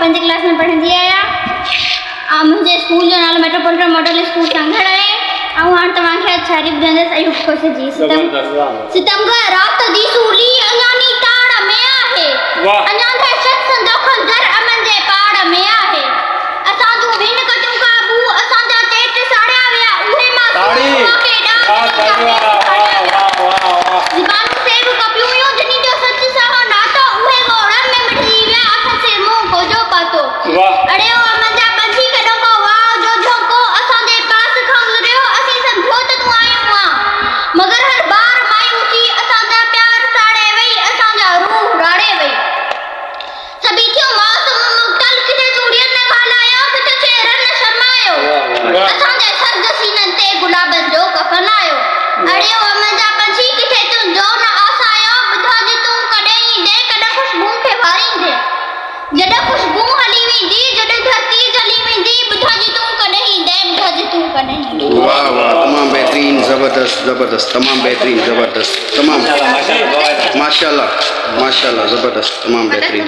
5 class में पढ़ंदी आहियां। मुंहिंजे स्कूल जो नालो मेट्रोपॉलिटन मॉडल स्कूल संघड़ आहे। ऐं हाणे तव्हांखे छारी ॿुधाईंदसि अयूब खोस जी सितमगर रात दी सूली अञा नी ताड़ में आहे, अञा दहशत संदो खंजर अमन जे पाड़ में आहे। असां जूं भिन कटियूं काबू असांजा चेट साड़िया विया उहे मां ज़बान से भी कपियूं हुयूं जिन्हनि जो सच सहो नातो उहे गोड़न में मिटी विया अखि से मुंह को जो पातो। अड़े ओ अमन जा पंछी कॾो को वाव जो झोंको असांजे पास खां गुज़रियो असीं सम्झो त तूं आयो हुआ मगर हर बार मायूसी असांजा प्यार साड़े वई असांजा रूह राड़े वई। सभी थियो मासूम मुक्तल किथे चूड़ियन ने घालायो किथे चेहरन ने शर्मायो असांजे सर्द सीनन ते गुलाबन जो कफन आयो। अड़े ओ अमन जा पंछी किथे तू जो न आसायो बुधा जी तू कॾहिं ईंदे कॾहिं खुशबू खे वारींदे जॾहिं खुशबू हली वेंदी जॾहिं धरती जली वेंदी बुधा जी तू कॾहिं ईंदे बुधा जी तू कॾहिं ईंदे। वाह वाह तमाम बेहतरीन जबरदस्त जबरदस्त तमाम बेहतरीन जबरदस्त तमाम माशाल्लाह माशाल्लाह जबरदस्त तमाम बेहतरीन।